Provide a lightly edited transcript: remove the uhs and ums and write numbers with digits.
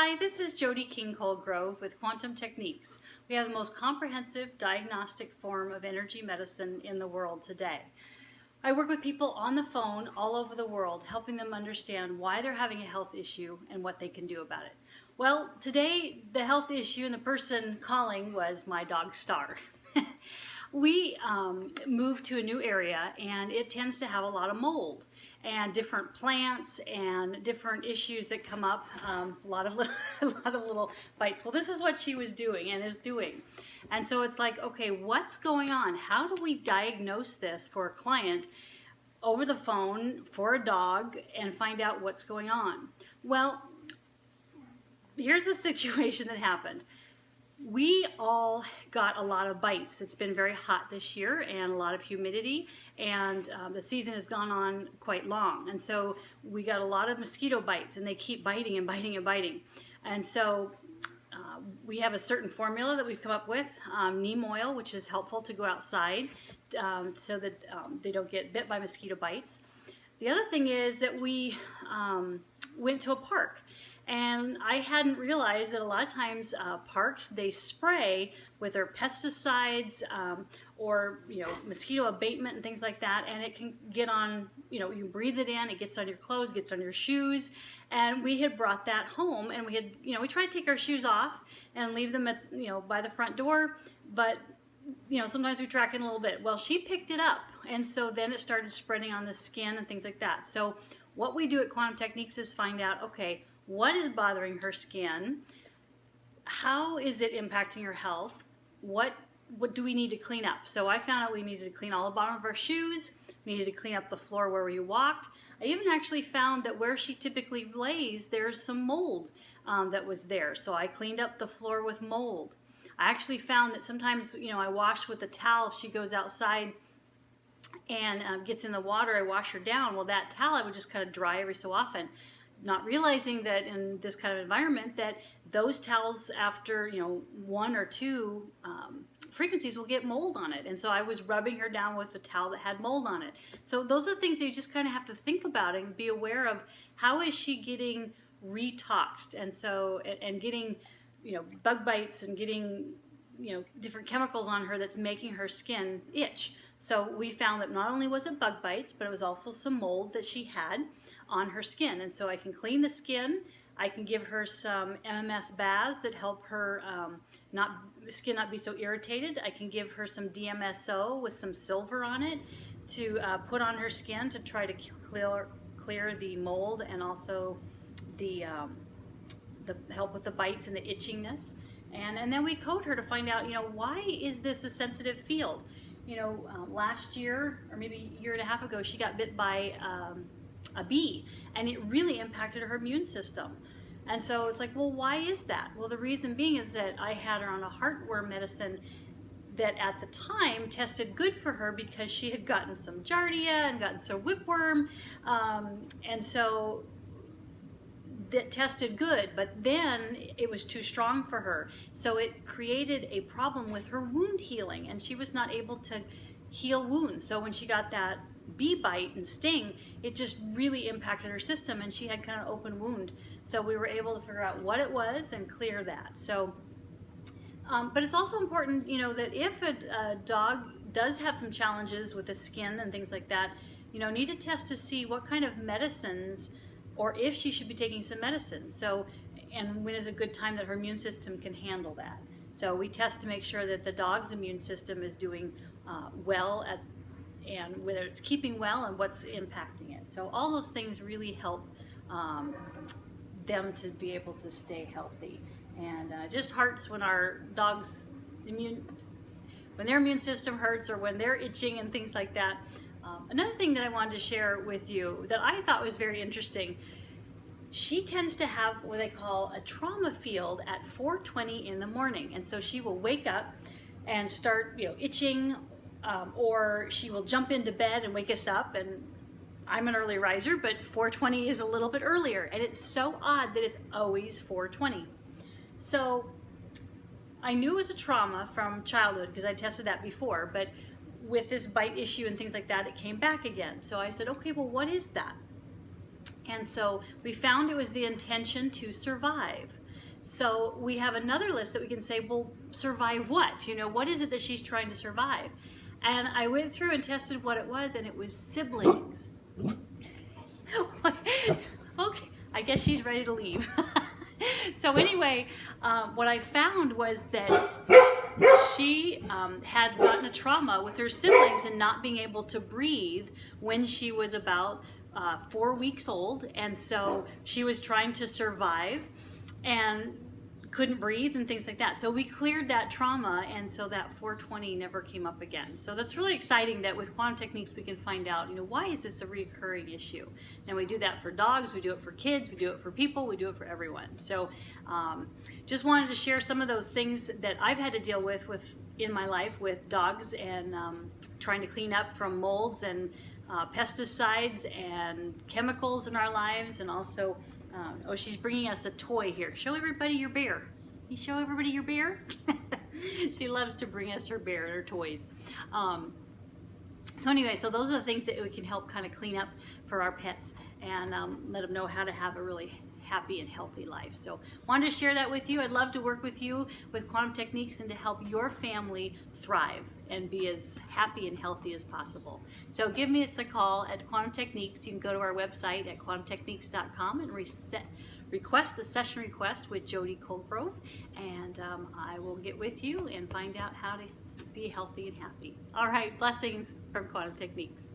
Hi, this is Jody Colegrove with Quantum Techniques. We have the most comprehensive diagnostic form of energy medicine in the world today. I work with people on the phone all over the world, helping them understand why they're having a health issue and what they can do about it. Well, today the health issue and the person calling was my dog Star. We moved to a new area and it tends to have a lot of mold and different plants and different issues that come up, a lot of little bites. Well, this is what she was doing and is doing. And so it's like, okay, what's going on? How do we diagnose this for a client over the phone for a dog and find out what's going on? Well, here's the situation that happened. We all got a lot of bites. It's been very hot this year and a lot of humidity, and the season has gone on quite long. And so we got a lot of mosquito bites, and they keep biting and biting and biting. And so we have a certain formula that we've come up with, neem oil, which is helpful to go outside so that they don't get bit by mosquito bites. The other thing is that we went to a park. And I hadn't realized that a lot of times parks, they spray with their pesticides or mosquito abatement and things like that, and it can get on, you breathe it in, it gets on your clothes, gets on your shoes. And we had brought that home, and we had, we tried to take our shoes off and leave them at, by the front door, but sometimes we track it a little bit. Well, she picked it up, and so then it started spreading on the skin and things like that. So what we do at Quantum Techniques is find out, okay, what is bothering her skin? How is it impacting her health? What do we need to clean up? So I found out we needed to clean all the bottom of our shoes, we needed to clean up the floor where we walked. I even actually found that where she typically lays, there's some mold that was there. So I cleaned up the floor with mold. I actually found that sometimes, I wash with a towel if she goes outside and gets in the water, I wash her down. Well, that towel I would just kind of dry every so often, not realizing that in this kind of environment that those towels after one or two frequencies will get mold on it. And so I was rubbing her down with a towel that had mold on it. So those are things that you just kind of have to think about and be aware of. How is she getting retoxed? And so and getting bug bites and getting different chemicals on her that's making her skin itch. So we found that not only was it bug bites, but it was also some mold that she had on her skin. And so I can clean the skin. I can give her some MMS baths that help her skin not be so irritated. I can give her some DMSO with some silver on it to put on her skin to try to clear the mold and also the help with the bites and the itchiness. And then we coat her to find out, why is this a sensitive field? Last year, or maybe a year and a half ago, she got bit by a bee, and it really impacted her immune system. And so it's like, well, why is that? Well, the reason being is that I had her on a heartworm medicine that at the time tested good for her because she had gotten some giardia and gotten some whipworm, and so that tested good, but then it was too strong for her. So it created a problem with her wound healing, and she was not able to heal wounds. So when she got that bee bite and sting, it just really impacted her system, and she had kind of open wound. So we were able to figure out what it was and clear that. So, but it's also important, that if a dog does have some challenges with the skin and things like that, need to test to see what kind of medicines, or if she should be taking some medicine. So, and when is a good time that her immune system can handle that. So we test to make sure that the dog's immune system is doing well and whether it's keeping well and what's impacting it. So all those things really help them to be able to stay healthy. And just hurts when our dogs' when their immune system hurts or when they're itching and things like that. Another thing that I wanted to share with you that I thought was very interesting, she tends to have what they call a trauma field at 4:20 in the morning. And so she will wake up and start itching, or she will jump into bed and wake us up. And I'm an early riser, but 4:20 is a little bit earlier. And it's so odd that it's always 4:20. So I knew it was a trauma from childhood because I tested that before, but with this bite issue and things like that, it came back again. So I said, okay, well, what is that? And so we found it was the intention to survive. So we have another list that we can say, well, survive what? You know, what is it that she's trying to survive? And I went through and tested what it was, and it was siblings. Okay, I guess she's ready to leave. So anyway, what I found was that she had gotten a trauma with her siblings and not being able to breathe when she was about 4 weeks old. And so she was trying to survive and couldn't breathe and things like that. So we cleared that trauma, and so that 420 never came up again. So that's really exciting that with quantum techniques we can find out, you know, why is this a recurring issue? And we do that for dogs, we do it for kids, we do it for people, we do it for everyone. So just wanted to share some of those things that I've had to deal with in my life with dogs, and trying to clean up from molds and pesticides and chemicals in our lives, and also oh, she's bringing us a toy here. Show everybody your bear. You show everybody your bear? She loves to bring us her bear and her toys. So anyway, so those are the things that we can help kind of clean up for our pets, and let them know how to have a really happy and healthy life. So wanted to share that with you. I'd love to work with you with quantum techniques and to help your family thrive and be as happy and healthy as possible. So give me a call at Quantum Techniques. You can go to our website at quantumtechniques.com and request a session request with Jody Colegrove, and I will get with you and find out how to be healthy and happy. All right, blessings from Quantum Techniques.